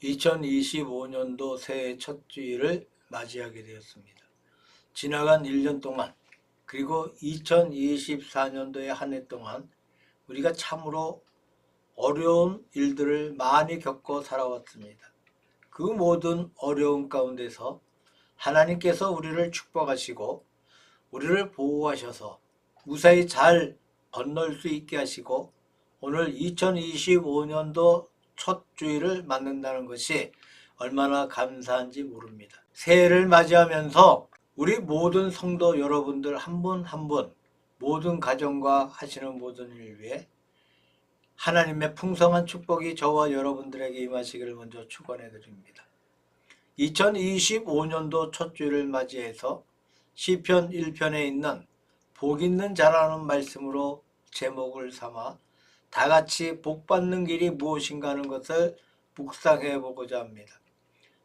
2025년도 새해 첫 주일을 맞이하게 되었습니다. 지나간 1년 동안 그리고 2024년도의 한 해 동안 우리가 참으로 어려운 일들을 많이 겪어 살아왔습니다. 그 모든 어려움 가운데서 하나님께서 우리를 축복하시고 우리를 보호하셔서 무사히 잘 건널 수 있게 하시고 오늘 2025년도 첫 주일을 맞는다는 것이 얼마나 감사한지 모릅니다. 새해를 맞이하면서 우리 모든 성도 여러분들 한 분 한 분 모든 가정과 하시는 모든 일 위해 하나님의 풍성한 축복이 저와 여러분들에게 임하시기를 먼저 축원해 드립니다. 2025년도 첫 주일을 맞이해서 시편 1편에 있는 복 있는 자라는 말씀으로 제목을 삼아 다 같이 복 받는 길이 무엇인가 하는 것을 묵상해 보고자 합니다.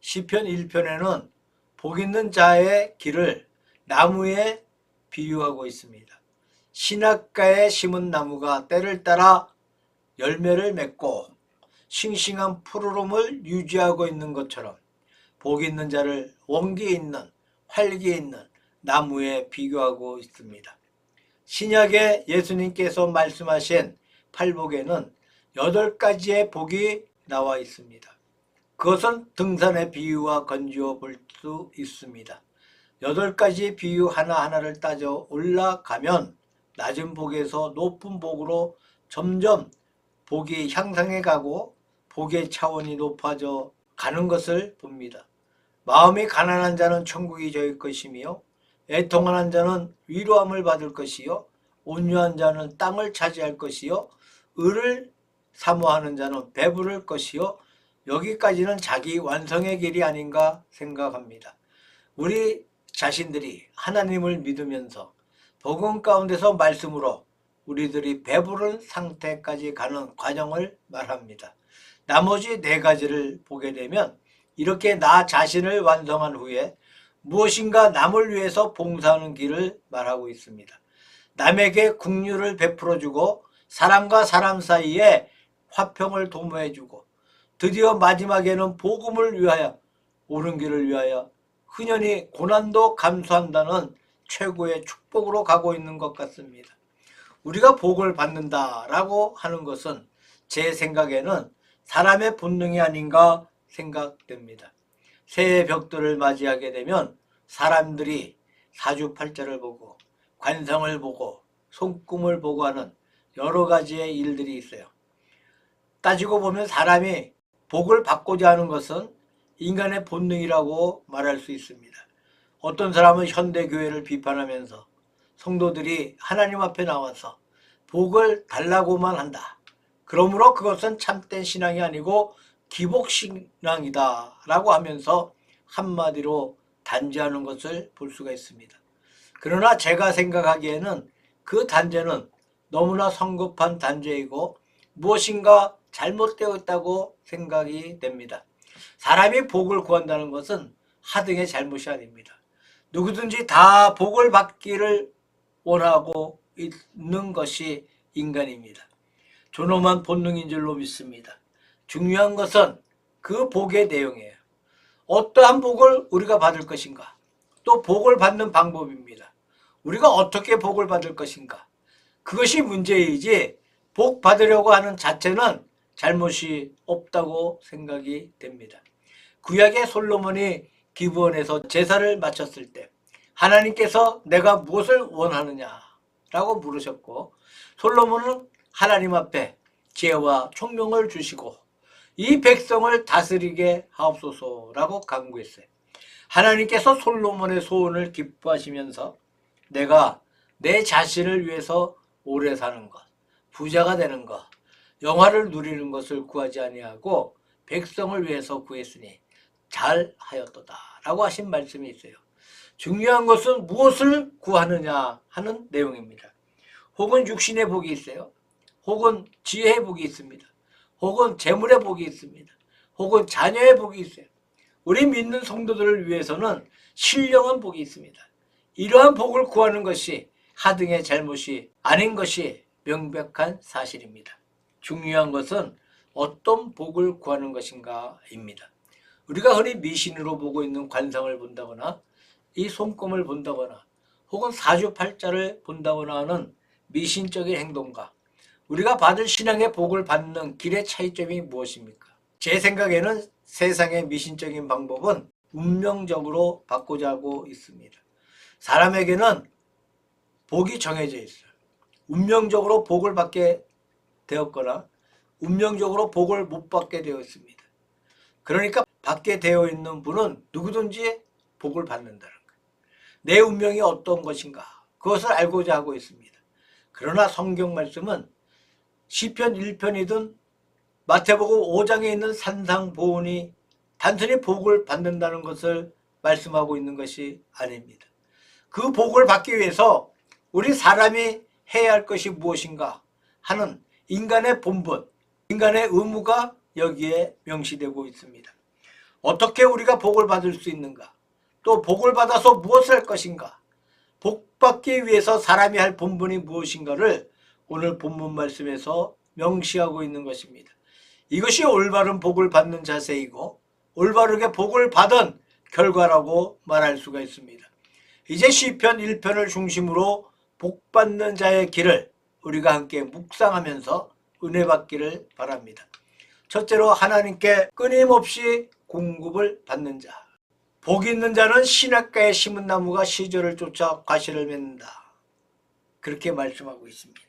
시편 1편에는 복 있는 자의 길을 나무에 비유하고 있습니다. 신학가에 심은 나무가 때를 따라 열매를 맺고 싱싱한 푸르름을 유지하고 있는 것처럼 복 있는 자를 원기 있는 활기 있는 나무에 비교하고 있습니다. 신약에 예수님께서 말씀하신 팔복에는 8가지의 복이 나와 있습니다. 그것은 등산의 비유와 건지어 볼 수 있습니다. 8가지 비유 하나하나를 따져 올라가면 낮은 복에서 높은 복으로 점점 복이 향상해 가고 복의 차원이 높아져 가는 것을 봅니다. 마음이 가난한 자는 천국이 저일 것이며 애통하는 자는 위로함을 받을 것이요 온유한 자는 땅을 차지할 것이요 의를 사모하는 자는 배부를 것이요 여기까지는 자기 완성의 길이 아닌가 생각합니다. 우리 자신들이 하나님을 믿으면서 복음 가운데서 말씀으로 우리들이 배부른 상태까지 가는 과정을 말합니다. 나머지 4가지를 보게 되면 이렇게 나 자신을 완성한 후에 무엇인가 남을 위해서 봉사하는 길을 말하고 있습니다. 남에게 긍휼을 베풀어주고 사람과 사람 사이에 화평을 도모해주고 드디어 마지막에는 복음을 위하여 옳은 길을 위하여 흔연히 고난도 감수한다는 최고의 축복으로 가고 있는 것 같습니다. 우리가 복을 받는다라고 하는 것은 제 생각에는 사람의 본능이 아닌가 생각됩니다. 새해 벽돌을 맞이하게 되면 사람들이 사주팔자를 보고 관성을 보고 손금을 보고 하는 여러 가지의 일들이 있어요. 따지고 보면 사람이 복을 받고자 하는 것은 인간의 본능이라고 말할 수 있습니다. 어떤 사람은 현대교회를 비판하면서 성도들이 하나님 앞에 나와서 복을 달라고만 한다. 그러므로 그것은 참된 신앙이 아니고 기복신앙이다 라고 하면서 한마디로 단죄하는 것을 볼 수가 있습니다. 그러나 제가 생각하기에는 그 단죄는 너무나 성급한 단죄이고 무엇인가 잘못되어 있다고 생각이 됩니다. 사람이 복을 구한다는 것은 하등의 잘못이 아닙니다. 누구든지 다 복을 받기를 원하고 있는 것이 인간입니다. 존엄한 본능인 줄로 믿습니다. 중요한 것은 그 복의 내용이에요. 어떠한 복을 우리가 받을 것인가? 또 복을 받는 방법입니다. 우리가 어떻게 복을 받을 것인가? 그것이 문제이지 복 받으려고 하는 자체는 잘못이 없다고 생각이 됩니다. 구약의 솔로몬이 기브온에서 제사를 마쳤을 때 하나님께서 내가 무엇을 원하느냐라고 물으셨고 솔로몬은 하나님 앞에 지혜와 총명을 주시고 이 백성을 다스리게 하옵소서라고 간구했어요. 하나님께서 솔로몬의 소원을 기뻐하시면서 내가 내 자신을 위해서 오래 사는 것, 부자가 되는 것, 영화를 누리는 것을 구하지 아니하고 백성을 위해서 구했으니 잘하였도다 라고 하신 말씀이 있어요. 중요한 것은 무엇을 구하느냐 하는 내용입니다. 혹은 육신의 복이 있어요. 혹은 지혜의 복이 있습니다. 혹은 재물의 복이 있습니다. 혹은 자녀의 복이 있어요. 우리 믿는 성도들을 위해서는 신령한 복이 있습니다. 이러한 복을 구하는 것이 하등의 잘못이 아닌 것이 명백한 사실입니다. 중요한 것은 어떤 복을 구하는 것인가입니다. 우리가 흔히 미신으로 보고 있는 관상을 본다거나 이 손금을 본다거나 혹은 사주팔자를 본다거나 하는 미신적인 행동과 우리가 받을 신앙의 복을 받는 길의 차이점이 무엇입니까? 제 생각에는 세상의 미신적인 방법은 운명적으로 받고자 하고 있습니다. 사람에게는 복이 정해져 있어요. 운명적으로 복을 받게 되었거나 운명적으로 복을 못 받게 되어 있습니다. 그러니까 받게 되어 있는 분은 누구든지 복을 받는다는 거예요. 내 운명이 어떤 것인가 그것을 알고자 하고 있습니다. 그러나 성경 말씀은 시편 1편이든 마태복음 5장에 있는 산상보훈이 단순히 복을 받는다는 것을 말씀하고 있는 것이 아닙니다. 그 복을 받기 위해서 우리 사람이 해야 할 것이 무엇인가 하는 인간의 본분, 인간의 의무가 여기에 명시되고 있습니다. 어떻게 우리가 복을 받을 수 있는가? 또 복을 받아서 무엇을 할 것인가? 복 받기 위해서 사람이 할 본분이 무엇인가를 오늘 본문 말씀에서 명시하고 있는 것입니다. 이것이 올바른 복을 받는 자세이고 올바르게 복을 받은 결과라고 말할 수가 있습니다. 이제 시편 1편을 중심으로 복 받는 자의 길을 우리가 함께 묵상하면서 은혜 받기를 바랍니다. 첫째로 하나님께 끊임없이 공급을 받는 자. 복 있는 자는 시냇가에 심은 나무가 시절을 쫓아 과실을 맺는다. 그렇게 말씀하고 있습니다.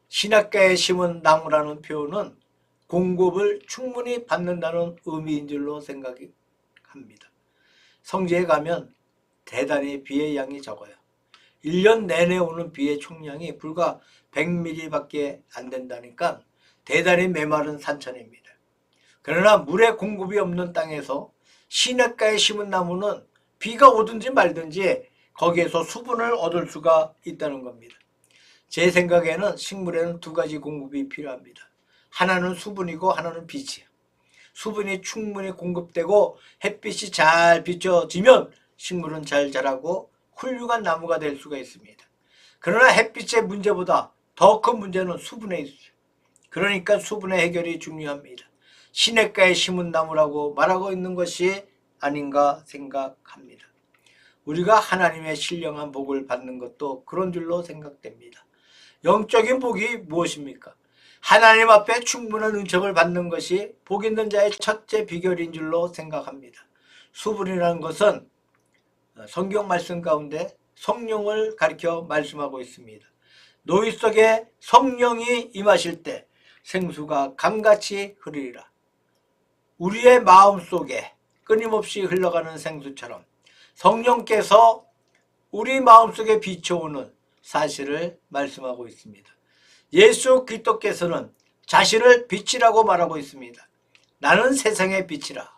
시냇가에 심은 나무라는 표현은 공급을 충분히 받는다는 의미인 줄로 생각합니다. 성지에 가면 대단히 비의 양이 적어요. 1년 내내 오는 비의 총량이 불과 100mm밖에 안 된다니까 대단히 메마른 산천입니다. 그러나 물의 공급이 없는 땅에서 시냇가에 심은 나무는 비가 오든지 말든지 거기에서 수분을 얻을 수가 있다는 겁니다. 제 생각에는 식물에는 두 가지 공급이 필요합니다. 하나는 수분이고 하나는 빛이에요. 수분이 충분히 공급되고 햇빛이 잘 비춰지면 식물은 잘 자라고 훌륭한 나무가 될 수가 있습니다. 그러나 햇빛의 문제보다 더 큰 문제는 수분에 있어요. 그러니까 수분의 해결이 중요합니다. 시냇가에 심은 나무라고 말하고 있는 것이 아닌가 생각합니다. 우리가 하나님의 신령한 복을 받는 것도 그런 줄로 생각됩니다. 영적인 복이 무엇입니까? 하나님 앞에 충분한 은총을 받는 것이 복 있는 자의 첫째 비결인 줄로 생각합니다. 수분이라는 것은 성경 말씀 가운데 성령을 가리켜 말씀하고 있습니다. 노이 속에 성령이 임하실 때 생수가 강같이 흐르리라. 우리의 마음속에 끊임없이 흘러가는 생수처럼 성령께서 우리 마음속에 비춰오는 사실을 말씀하고 있습니다. 예수 그리스도께서는 자신을 빛이라고 말하고 있습니다. 나는 세상의 빛이라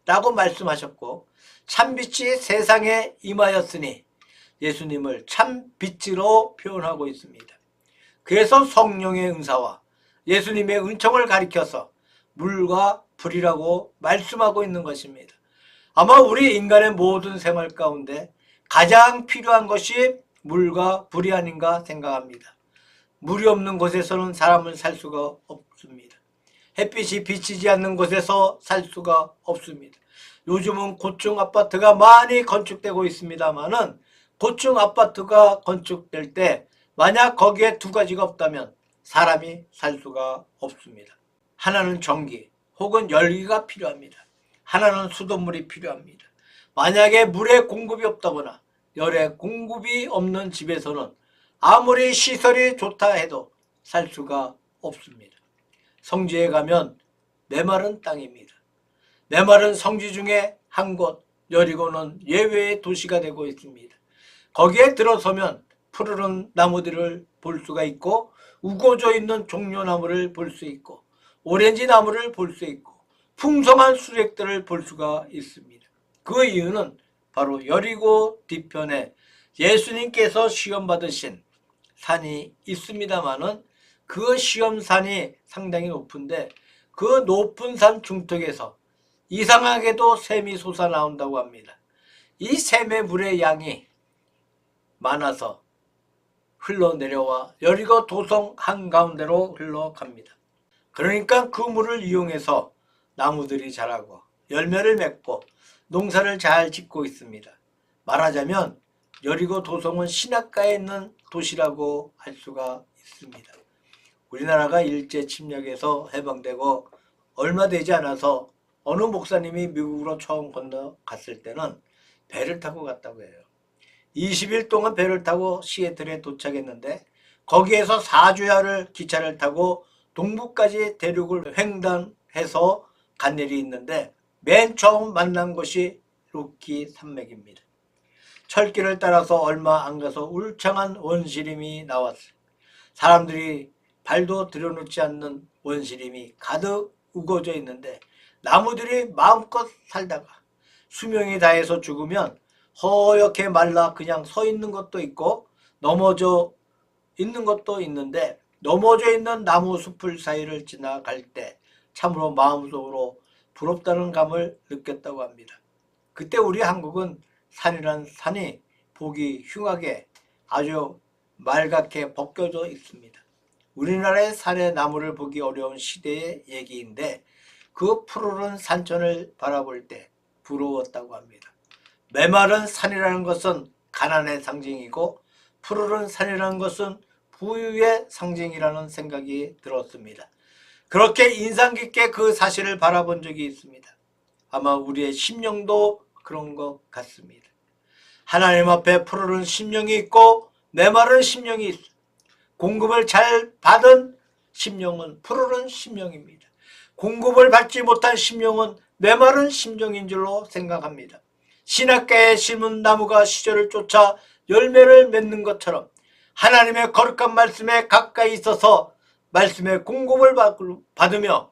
라고 말씀하셨고 참빛이 세상에 임하였으니 예수님을 참빛으로 표현하고 있습니다. 그래서 성령의 은사와 예수님의 은총을 가리켜서 물과 불이라고 말씀하고 있는 것입니다. 아마 우리 인간의 모든 생활 가운데 가장 필요한 것이 물과 불이 아닌가 생각합니다. 물이 없는 곳에서는 사람은 살 수가 없습니다. 햇빛이 비치지 않는 곳에서 살 수가 없습니다. 요즘은 고층 아파트가 많이 건축되고 있습니다만은 고층 아파트가 건축될 때 만약 거기에 두 가지가 없다면 사람이 살 수가 없습니다. 하나는 전기 혹은 열기가 필요합니다. 하나는 수돗물이 필요합니다. 만약에 물의 공급이 없다거나 열의 공급이 없는 집에서는 아무리 시설이 좋다 해도 살 수가 없습니다. 성지에 가면 메마른 땅입니다. 메마른 성지 중에 한 곳 여리고는 예외의 도시가 되고 있습니다. 거기에 들어서면 푸르른 나무들을 볼 수가 있고 우거져 있는 종려나무를 볼 수 있고 오렌지 나무를 볼 수 있고 풍성한 수액들을 볼 수가 있습니다. 그 이유는 바로 여리고 뒤편에 예수님께서 시험 받으신 산이 있습니다마는 그 시험산이 상당히 높은데 그 높은 산 중턱에서 이상하게도 샘이 솟아나온다고 합니다. 이 샘의 물의 양이 많아서 흘러내려와 여리고 도성 한가운데로 흘러갑니다. 그러니까 그 물을 이용해서 나무들이 자라고 열매를 맺고 농사를 잘 짓고 있습니다. 말하자면 여리고 도성은 신학가에 있는 도시라고 할 수가 있습니다. 우리나라가 일제 침략에서 해방되고 얼마 되지 않아서 어느 목사님이 미국으로 처음 건너갔을 때는 배를 타고 갔다고 해요. 20일 동안 배를 타고 시애틀에 도착했는데 거기에서 4주야를 기차를 타고 동부까지 대륙을 횡단해서 간 일이 있는데 맨 처음 만난 곳이 로키 산맥입니다. 철길을 따라서 얼마 안 가서 울창한 원시림이 나왔어요. 사람들이 발도 들여놓지 않는 원시림이 가득 우거져 있는데 나무들이 마음껏 살다가 수명이 다해서 죽으면 허옇게 말라 그냥 서 있는 것도 있고 넘어져 있는 것도 있는데 넘어져 있는 나무 숲을 사이를 지나갈 때 참으로 마음속으로 부럽다는 감을 느꼈다고 합니다. 그때 우리 한국은 산이란 산이 보기 흉하게 아주 말갛게 벗겨져 있습니다. 우리나라의 산의 나무를 보기 어려운 시대의 얘기인데 그 푸르른 산천을 바라볼 때 부러웠다고 합니다. 메마른 산이라는 것은 가난의 상징이고 푸르른 산이라는 것은 부유의 상징이라는 생각이 들었습니다. 그렇게 인상 깊게 그 사실을 바라본 적이 있습니다. 아마 우리의 심령도 그런 것 같습니다. 하나님 앞에 푸르른 심령이 있고 메마른 심령이 있습니다. 공급을 잘 받은 심령은 푸르른 심령입니다. 공급을 받지 못한 심령은 메마른 심령인 줄로 생각합니다. 신학가에 심은 나무가 시절을 쫓아 열매를 맺는 것처럼 하나님의 거룩한 말씀에 가까이 있어서 말씀의 공급을 받으며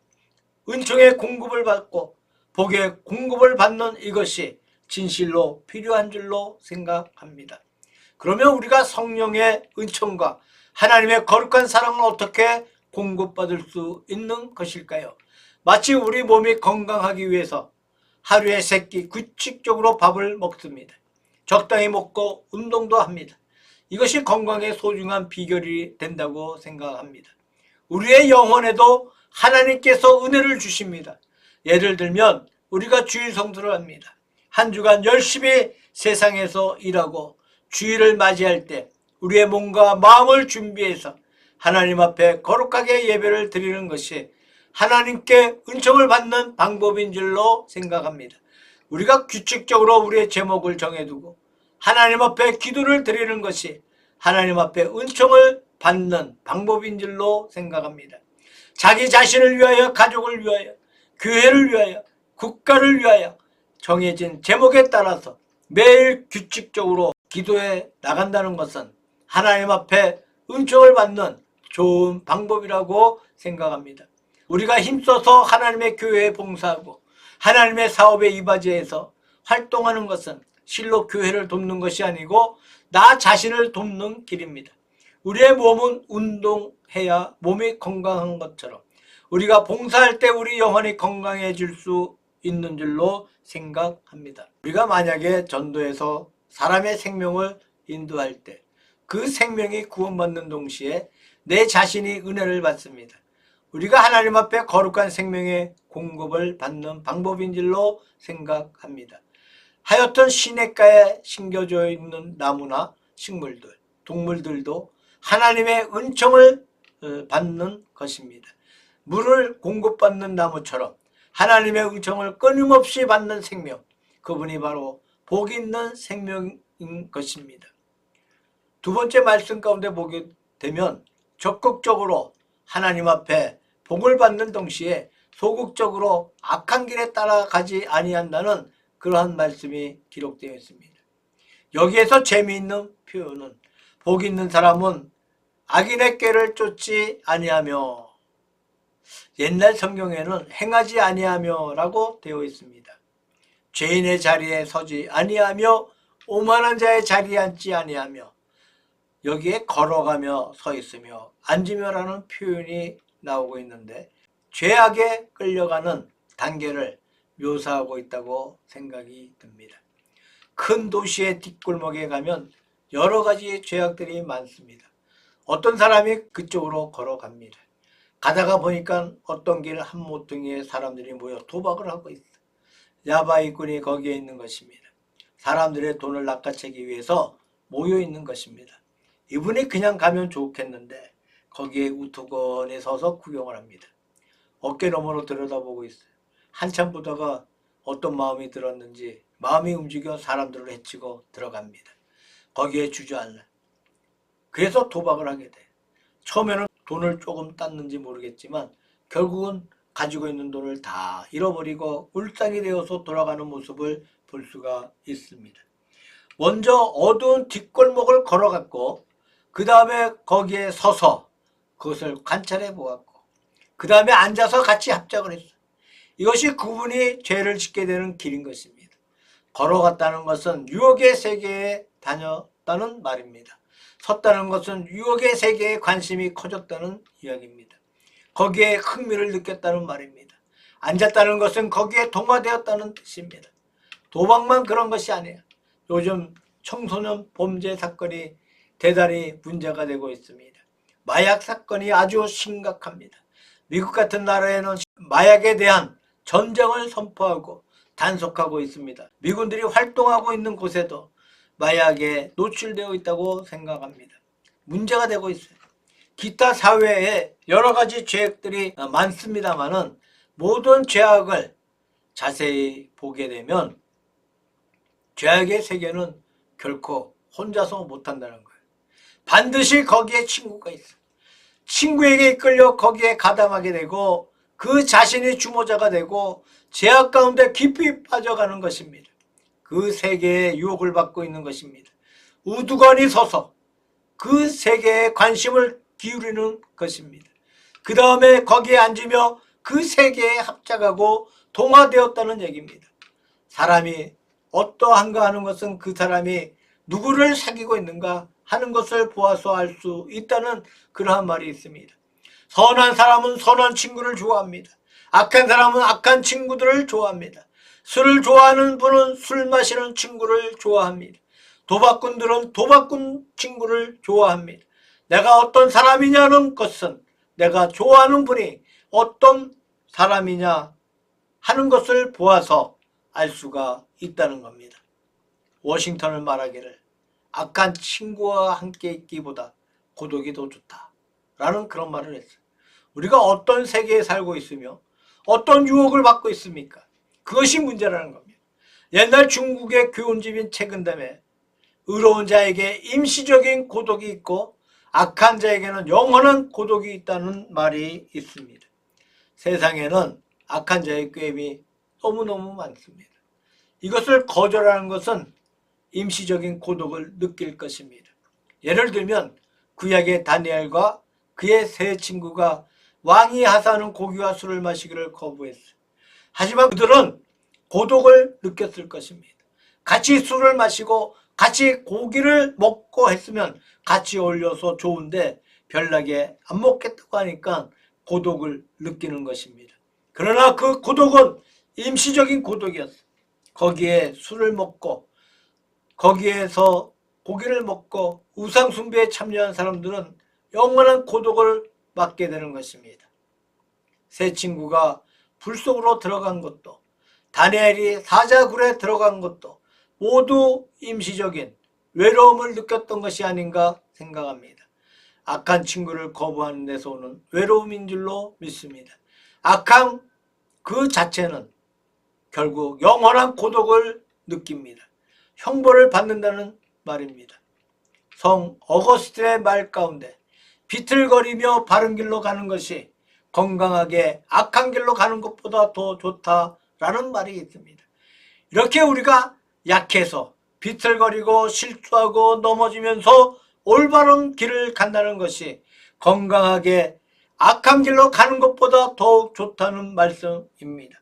은총의 공급을 받고 복의 공급을 받는 이것이 진실로 필요한 줄로 생각합니다. 그러면 우리가 성령의 은총과 하나님의 거룩한 사랑을 어떻게 공급받을 수 있는 것일까요? 마치 우리 몸이 건강하기 위해서 하루에 3끼 규칙적으로 밥을 먹습니다. 적당히 먹고 운동도 합니다. 이것이 건강의 소중한 비결이 된다고 생각합니다. 우리의 영혼에도 하나님께서 은혜를 주십니다. 예를 들면 우리가 주일 성수를 합니다. 한 주간 열심히 세상에서 일하고 주일을 맞이할 때 우리의 몸과 마음을 준비해서 하나님 앞에 거룩하게 예배를 드리는 것이 하나님께 은총을 받는 방법인 줄로 생각합니다. 우리가 규칙적으로 우리의 제목을 정해두고 하나님 앞에 기도를 드리는 것이 하나님 앞에 은총을 받는 방법인 줄로 생각합니다. 자기 자신을 위하여, 가족을 위하여, 교회를 위하여, 국가를 위하여 정해진 제목에 따라서 매일 규칙적으로 기도해 나간다는 것은 하나님 앞에 은총을 받는 좋은 방법이라고 생각합니다. 우리가 힘써서 하나님의 교회에 봉사하고 하나님의 사업에 이바지해서 활동하는 것은 실로 교회를 돕는 것이 아니고 나 자신을 돕는 길입니다. 우리의 몸은 운동해야 몸이 건강한 것처럼 우리가 봉사할 때 우리 영혼이 건강해질 수 있는 줄로 생각합니다. 우리가 만약에 전도해서 사람의 생명을 인도할 때 그 생명이 구원받는 동시에 내 자신이 은혜를 받습니다. 우리가 하나님 앞에 거룩한 생명의 공급을 받는 방법인 줄로 생각합니다. 하여튼 시냇가에 심겨져 있는 나무나 식물들, 동물들도 하나님의 은총을 받는 것입니다. 물을 공급받는 나무처럼 하나님의 은총을 끊임없이 받는 생명, 그분이 바로 복 있는 생명인 것입니다. 두 번째 말씀 가운데 보게 되면 적극적으로 하나님 앞에 복을 받는 동시에 소극적으로 악한 길에 따라가지 아니한다는 그러한 말씀이 기록되어 있습니다. 여기에서 재미있는 표현은 복 있는 사람은 악인의 꾀를 쫓지 아니하며, 옛날 성경에는 행하지 아니하며 라고 되어 있습니다. 죄인의 자리에 서지 아니하며 오만한 자의 자리에 앉지 아니하며, 여기에 걸어가며 서 있으며 앉으며라는 표현이 나오고 있는데 죄악에 끌려가는 단계를 묘사하고 있다고 생각이 듭니다. 큰 도시의 뒷골목에 가면 여러 가지 죄악들이 많습니다. 어떤 사람이 그쪽으로 걸어갑니다. 가다가 보니까 어떤 길 한 모퉁이에 사람들이 모여 도박을 하고 있어요. 야바이꾼이 거기에 있는 것입니다. 사람들의 돈을 낚아채기 위해서 모여 있는 것입니다. 이분이 그냥 가면 좋겠는데 거기에 우두커니 서서 구경을 합니다. 어깨 너머로 들여다보고 있어요. 한참 보다가 어떤 마음이 들었는지 마음이 움직여 사람들을 해치고 들어갑니다. 거기에 주저앉아. 그래서 도박을 하게 돼. 처음에는 돈을 조금 땄는지 모르겠지만 결국은 가지고 있는 돈을 다 잃어버리고 울상이 되어서 돌아가는 모습을 볼 수가 있습니다. 먼저 어두운 뒷골목을 걸어갔고 그 다음에 거기에 서서 그것을 관찰해 보았고 그 다음에 앉아서 같이 합작을 했어요. 이것이 그분이 죄를 짓게 되는 길인 것입니다. 걸어갔다는 것은 유혹의 세계에 다녔다는 말입니다. 섰다는 것은 유혹의 세계에 관심이 커졌다는 이야기입니다. 거기에 흥미를 느꼈다는 말입니다. 앉았다는 것은 거기에 동화되었다는 뜻입니다. 도박만 그런 것이 아니에요. 요즘 청소년 범죄 사건이 대단히 문제가 되고 있습니다. 마약 사건이 아주 심각합니다. 미국 같은 나라에는 마약에 대한 전쟁을 선포하고 단속하고 있습니다. 미군들이 활동하고 있는 곳에도 마약에 노출되어 있다고 생각합니다. 문제가 되고 있어요. 기타 사회에 여러 가지 죄악들이 많습니다만은 모든 죄악을 자세히 보게 되면 죄악의 세계는 결코 혼자서 못한다는 거예요. 반드시 거기에 친구가 있어요. 친구에게 이끌려 거기에 가담하게 되고 그 자신이 주모자가 되고 죄악 가운데 깊이 빠져가는 것입니다. 그 세계에 유혹을 받고 있는 것입니다. 우두커니 서서 그 세계에 관심을 기울이는 것입니다. 그 다음에 거기에 앉으며 그 세계에 합작하고 동화되었다는 얘기입니다. 사람이 어떠한가 하는 것은 그 사람이 누구를 사귀고 있는가 하는 것을 보아서 알 수 있다는 그러한 말이 있습니다. 선한 사람은 선한 친구를 좋아합니다. 악한 사람은 악한 친구들을 좋아합니다. 술을 좋아하는 분은 술 마시는 친구를 좋아합니다. 도박꾼들은 도박꾼 친구를 좋아합니다. 내가 어떤 사람이냐는 것은 내가 좋아하는 분이 어떤 사람이냐 하는 것을 보아서 알 수가 있다는 겁니다. 워싱턴을 말하기를 악한 친구와 함께 있기보다 고독이 더 좋다 라는 그런 말을 했어요. 우리가 어떤 세계에 살고 있으며 어떤 유혹을 받고 있습니까? 그것이 문제라는 겁니다. 옛날 중국의 교훈집인 책은담에 의로운 자에게 임시적인 고독이 있고 악한 자에게는 영원한 고독이 있다는 말이 있습니다. 세상에는 악한 자의 꾀임이 너무너무 많습니다. 이것을 거절하는 것은 임시적인 고독을 느낄 것입니다. 예를 들면 구약의 다니엘과 그의 세 친구가 왕이 하사하는 고기와 술을 마시기를 거부했어요. 하지만 그들은 고독을 느꼈을 것입니다. 같이 술을 마시고 같이 고기를 먹고 했으면 같이 어울려서 좋은데 별나게 안 먹겠다고 하니까 고독을 느끼는 것입니다. 그러나 그 고독은 임시적인 고독이었어요. 거기에 술을 먹고 거기에서 고기를 먹고 우상 숭배에 참여한 사람들은 영원한 고독을 맞게 되는 것입니다. 세 친구가 불 속으로 들어간 것도 다니엘이 사자굴에 들어간 것도 모두 임시적인 외로움을 느꼈던 것이 아닌가 생각합니다. 악한 친구를 거부하는 데서 오는 외로움인 줄로 믿습니다. 악한 그 자체는 결국 영원한 고독을 느낍니다. 형벌을 받는다는 말입니다. 성 어거스틴의 말 가운데 비틀거리며 바른 길로 가는 것이 건강하게 악한 길로 가는 것보다 더 좋다라는 말이 있습니다. 이렇게 우리가 약해서 비틀거리고 실수하고 넘어지면서 올바른 길을 간다는 것이 건강하게 악한 길로 가는 것보다 더욱 좋다는 말씀입니다.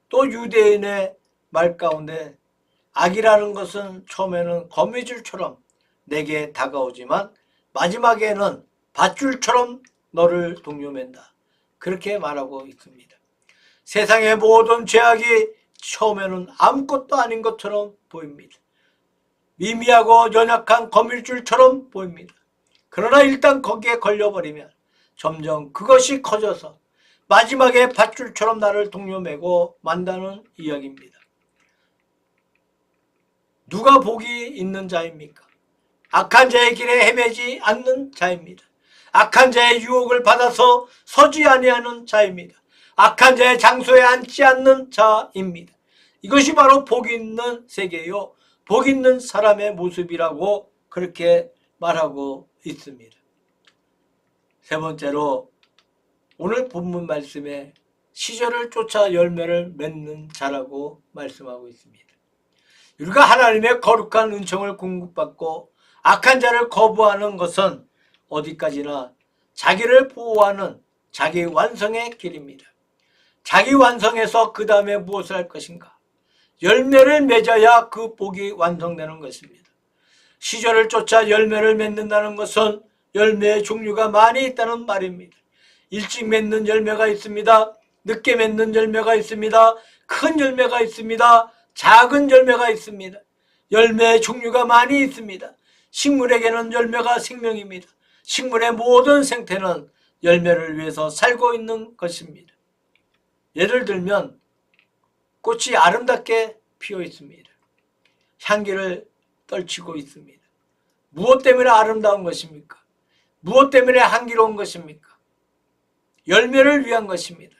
또 유대인의 말 가운데 악이라는 것은 처음에는 거미줄처럼 내게 다가오지만 마지막에는 밧줄처럼 너를 동요맨다. 그렇게 말하고 있습니다. 세상의 모든 죄악이 처음에는 아무것도 아닌 것처럼 보입니다. 미미하고 연약한 거미줄처럼 보입니다. 그러나 일단 거기에 걸려버리면 점점 그것이 커져서 마지막에 밧줄처럼 나를 동요매고 만다는 이야기입니다. 누가 복이 있는 자입니까? 악한 자의 길에 헤매지 않는 자입니다. 악한 자의 유혹을 받아서 서지 아니하는 자입니다. 악한 자의 장소에 앉지 않는 자입니다. 이것이 바로 복 있는 세계요, 복 있는 사람의 모습이라고 그렇게 말하고 있습니다. 세 번째로 오늘 본문 말씀에 시절을 쫓아 열매를 맺는 자라고 말씀하고 있습니다. 우리가 하나님의 거룩한 은총을 공급받고 악한 자를 거부하는 것은 어디까지나 자기를 보호하는 자기 완성의 길입니다. 자기 완성해서 그 다음에 무엇을 할 것인가? 열매를 맺어야 그 복이 완성되는 것입니다. 시절을 쫓아 열매를 맺는다는 것은 열매의 종류가 많이 있다는 말입니다. 일찍 맺는 열매가 있습니다. 늦게 맺는 열매가 있습니다. 큰 열매가 있습니다. 작은 열매가 있습니다. 열매의 종류가 많이 있습니다. 식물에게는 열매가 생명입니다. 식물의 모든 생태는 열매를 위해서 살고 있는 것입니다. 예를 들면 꽃이 아름답게 피어 있습니다. 향기를 떨치고 있습니다. 무엇 때문에 아름다운 것입니까? 무엇 때문에 향기로운 것입니까? 열매를 위한 것입니다.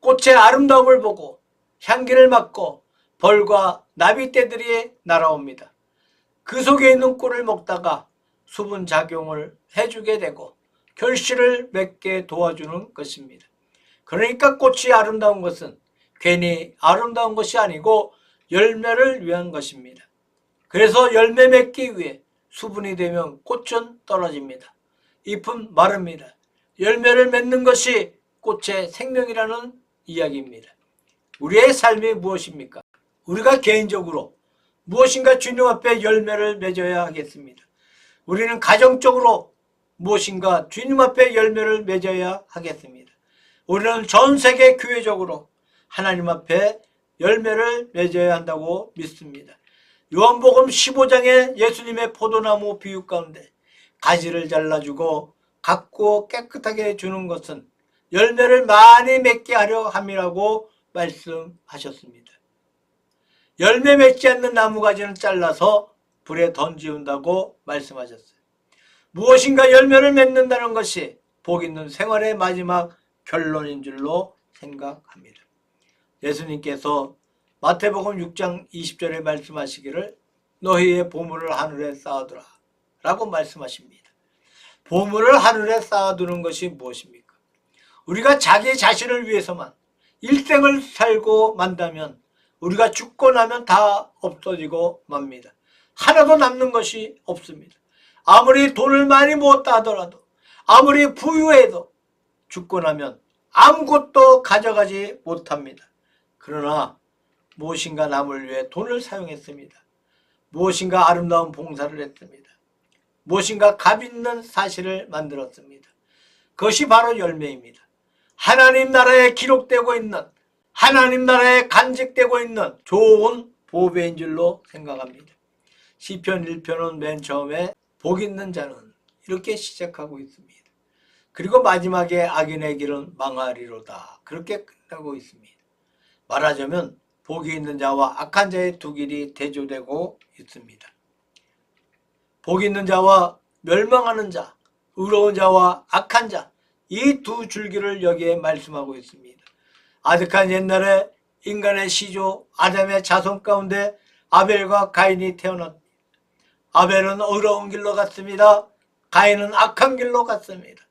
꽃의 아름다움을 보고 향기를 맡고 벌과 나비떼들이 날아옵니다. 그 속에 있는 꿀을 먹다가 수분 작용을 해주게 되고 결실을 맺게 도와주는 것입니다. 그러니까 꽃이 아름다운 것은 괜히 아름다운 것이 아니고 열매를 위한 것입니다. 그래서 열매 맺기 위해 수분이 되면 꽃은 떨어집니다. 잎은 마릅니다. 열매를 맺는 것이 꽃의 생명이라는 이야기입니다. 우리의 삶이 무엇입니까? 우리가 개인적으로 무엇인가 주님 앞에 열매를 맺어야 하겠습니다. 우리는 가정적으로 무엇인가 주님 앞에 열매를 맺어야 하겠습니다. 우리는 전 세계 교회적으로 하나님 앞에 열매를 맺어야 한다고 믿습니다. 요한복음 15장의 예수님의 포도나무 비유 가운데 가지를 잘라주고 가꾸어 깨끗하게 주는 것은 열매를 많이 맺게 하려 함이라고 말씀하셨습니다. 열매 맺지 않는 나무가지는 잘라서 불에 던지운다고 말씀하셨어요. 무엇인가 열매를 맺는다는 것이 복 있는 생활의 마지막 결론인 줄로 생각합니다. 예수님께서 마태복음 6장 20절에 말씀하시기를 너희의 보물을 하늘에 쌓아두라 라고 말씀하십니다. 보물을 하늘에 쌓아두는 것이 무엇입니까? 우리가 자기 자신을 위해서만 일생을 살고 만다면 우리가 죽고 나면 다 없어지고 맙니다. 하나도 남는 것이 없습니다. 아무리 돈을 많이 모았다 하더라도 아무리 부유해도 죽고 나면 아무것도 가져가지 못합니다. 그러나 무엇인가 남을 위해 돈을 사용했습니다. 무엇인가 아름다운 봉사를 했습니다. 무엇인가 값 있는 사실을 만들었습니다. 그것이 바로 열매입니다. 하나님 나라에 기록되고 있는, 하나님 나라에 간직되고 있는 좋은 보배인 줄로 생각합니다. 시편 1편은 맨 처음에 복 있는 자는 이렇게 시작하고 있습니다. 그리고 마지막에 악인의 길은 망하리로다 그렇게 끝나고 있습니다. 말하자면 복이 있는 자와 악한 자의 두 길이 대조되고 있습니다. 복 있는 자와 멸망하는 자, 의로운 자와 악한 자, 이 두 줄기를 여기에 말씀하고 있습니다. 아득한 옛날에 인간의 시조 아담의 자손 가운데 아벨과 가인이 태어났습니다. 아벨은 의로운 길로 갔습니다. 가인은 악한 길로 갔습니다.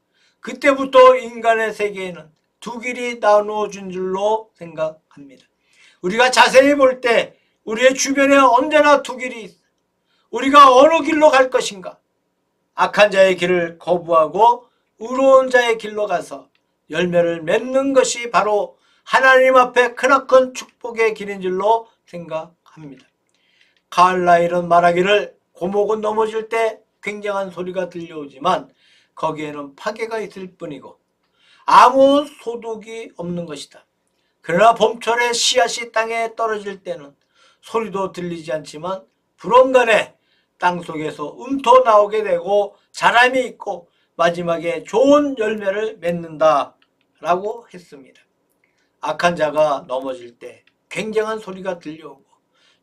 그때부터 인간의 세계에는 두 길이 나누어진 줄로 생각합니다. 우리가 자세히 볼 때 우리의 주변에 언제나 두 길이 있어요. 우리가 어느 길로 갈 것인가? 악한 자의 길을 거부하고 의로운 자의 길로 가서 열매를 맺는 것이 바로 하나님 앞에 크나큰 축복의 길인 줄로 생각합니다. 카알라일은 말하기를 고목은 넘어질 때 굉장한 소리가 들려오지만 거기에는 파괴가 있을 뿐이고 아무 소득이 없는 것이다. 그러나 봄철에 씨앗이 땅에 떨어질 때는 소리도 들리지 않지만 불온간에 땅속에서 움터 나오게 되고 자람이 있고 마지막에 좋은 열매를 맺는다 라고 했습니다. 악한 자가 넘어질 때 굉장한 소리가 들려오고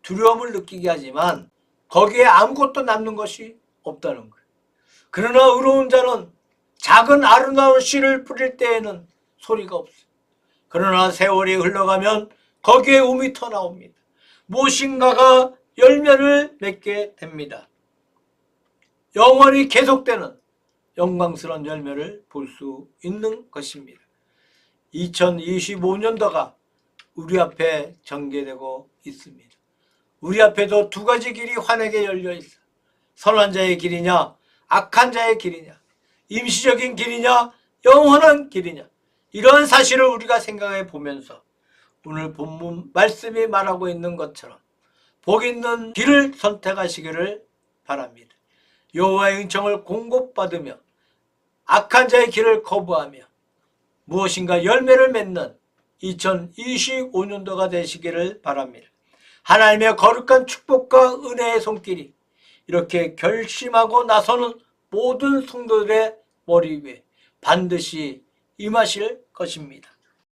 두려움을 느끼게 하지만 거기에 아무것도 남는 것이 없다는 거예요. 그러나 의로운 자는 작은 아름다운 씨를 뿌릴 때에는 소리가 없어요. 그러나 세월이 흘러가면 거기에 움이 터나옵니다. 무엇인가가 열매를 맺게 됩니다. 영원히 계속되는 영광스러운 열매를 볼 수 있는 것입니다. 2025년도가 우리 앞에 전개되고 있습니다. 우리 앞에도 두 가지 길이 환하게 열려 있어. 선한 자의 길이냐, 악한 자의 길이냐, 임시적인 길이냐, 영원한 길이냐, 이러한 사실을 우리가 생각해 보면서 오늘 본문 말씀이 말하고 있는 것처럼 복 있는 길을 선택하시기를 바랍니다. 여호와의 은총을 공급받으며 악한 자의 길을 거부하며 무엇인가 열매를 맺는 2025년도가 되시기를 바랍니다. 하나님의 거룩한 축복과 은혜의 손길이 이렇게 결심하고 나서는 모든 성도들의 머리 위에 반드시 임하실 것입니다.